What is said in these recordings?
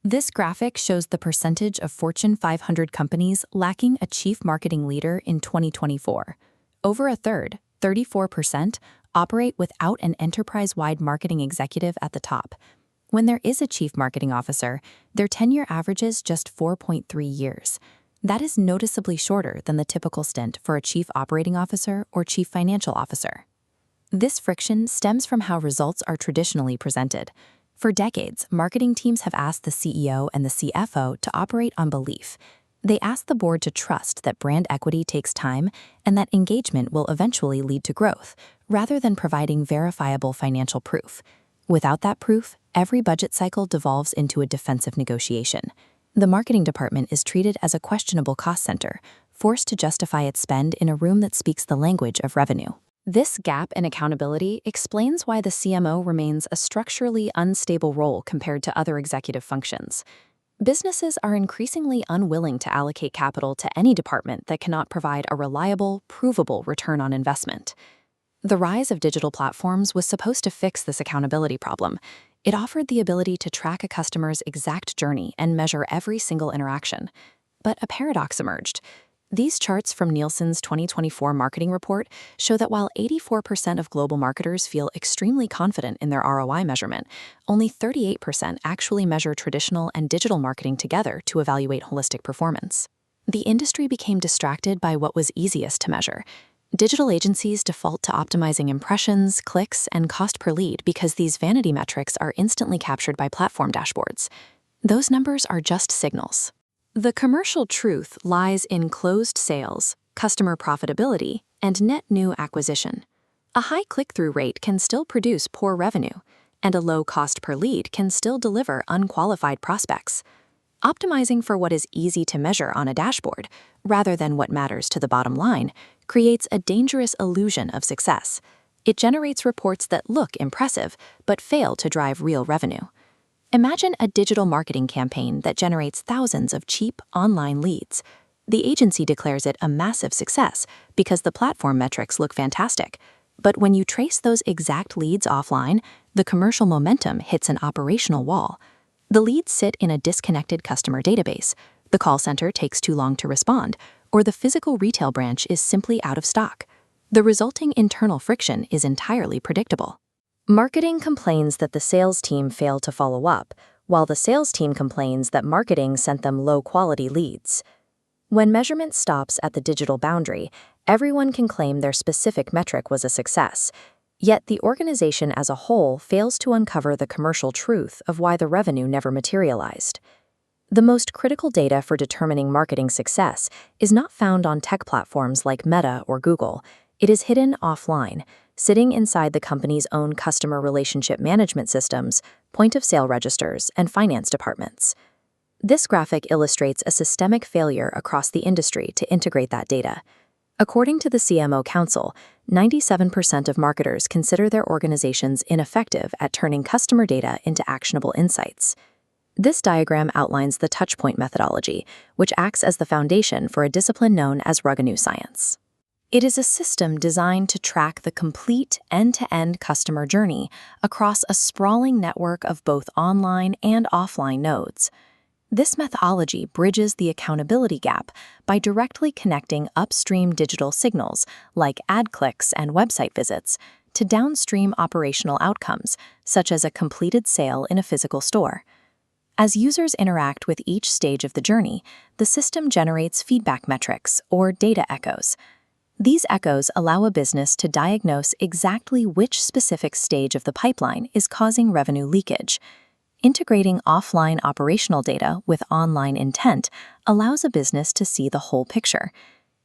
This graphic shows the percentage of Fortune 500 companies lacking a chief marketing leader in 2024. Over a third, 34%, operate without an enterprise-wide marketing executive at the top. When there is a chief marketing officer, their tenure averages just 4.3 years. That is noticeably shorter than the typical stint for a chief operating officer or chief financial officer. This friction stems from how results are traditionally presented. For decades, marketing teams have asked the CEO and the CFO to operate on belief. They ask the board to trust that brand equity takes time and that engagement will eventually lead to growth, rather than providing verifiable financial proof. Without that proof, every budget cycle devolves into a defensive negotiation. The marketing department is treated as a questionable cost center, forced to justify its spend in a room that speaks the language of revenue. This gap in accountability explains why the CMO remains a structurally unstable role compared to other executive functions. Businesses are increasingly unwilling to allocate capital to any department that cannot provide a reliable, provable return on investment. The rise of digital platforms was supposed to fix this accountability problem. It offered the ability to track a customer's exact journey and measure every single interaction. But a paradox emerged. These charts from Nielsen's 2024 marketing report show that while 84% of global marketers feel extremely confident in their ROI measurement, only 38% actually measure traditional and digital marketing together to evaluate holistic performance. The industry became distracted by what was easiest to measure. Digital agencies default to optimizing impressions, clicks, and cost per lead because these vanity metrics are instantly captured by platform dashboards. Those numbers are just signals. The commercial truth lies in closed sales, customer profitability, and net new acquisition. A high click-through rate can still produce poor revenue, and a low cost per lead can still deliver unqualified prospects. Optimizing for what is easy to measure on a dashboard, rather than what matters to the bottom line, creates a dangerous illusion of success. It generates reports that look impressive, but fail to drive real revenue. Imagine a digital marketing campaign that generates thousands of cheap online leads. The agency declares it a massive success because the platform metrics look fantastic. But when you trace those exact leads offline, the commercial momentum hits an operational wall. The leads sit in a disconnected customer database, the call center takes too long to respond, or the physical retail branch is simply out of stock. The resulting internal friction is entirely predictable. Marketing complains that the sales team failed to follow up, while the sales team complains that marketing sent them low-quality leads. When measurement stops at the digital boundary, everyone can claim their specific metric was a success. Yet the organization as a whole fails to uncover the commercial truth of why the revenue never materialized. The most critical data for determining marketing success is not found on tech platforms like Meta or Google. It is hidden offline, sitting inside the company's own customer relationship management systems, point-of-sale registers, and finance departments. This graphic illustrates a systemic failure across the industry to integrate that data. According to the CMO Council, 97% of marketers consider their organizations ineffective at turning customer data into actionable insights. This diagram outlines the touchpoint methodology, which acts as the foundation for a discipline known as revenue science. It is a system designed to track the complete end-to-end customer journey across a sprawling network of both online and offline nodes. This methodology bridges the accountability gap by directly connecting upstream digital signals, like ad clicks and website visits, to downstream operational outcomes, such as a completed sale in a physical store. As users interact with each stage of the journey, the system generates feedback metrics, or data echoes. These echoes allow a business to diagnose exactly which specific stage of the pipeline is causing revenue leakage. Integrating offline operational data with online intent allows a business to see the whole picture.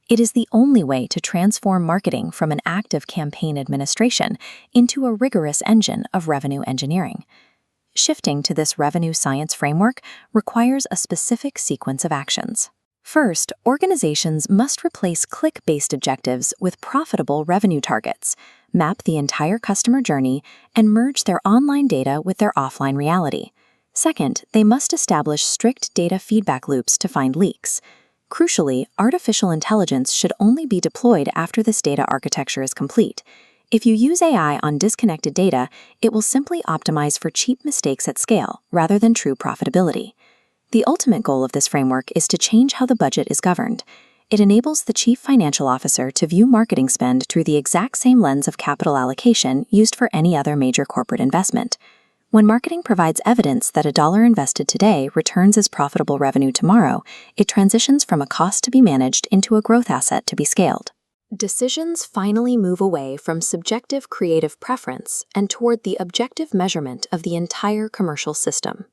It is the only way to transform marketing from an act of campaign administration into a rigorous engine of revenue engineering. Shifting to this revenue science framework requires a specific sequence of actions. First, organizations must replace click-based objectives with profitable revenue targets, map the entire customer journey, and merge their online data with their offline reality. Second, they must establish strict data feedback loops to find leaks. Crucially, artificial intelligence should only be deployed after this data architecture is complete. If you use AI on disconnected data, it will simply optimize for cheap mistakes at scale rather than true profitability. The ultimate goal of this framework is to change how the budget is governed. It enables the chief financial officer to view marketing spend through the exact same lens of capital allocation used for any other major corporate investment. When marketing provides evidence that a dollar invested today returns as profitable revenue tomorrow, it transitions from a cost to be managed into a growth asset to be scaled. Decisions finally move away from subjective creative preference and toward the objective measurement of the entire commercial system.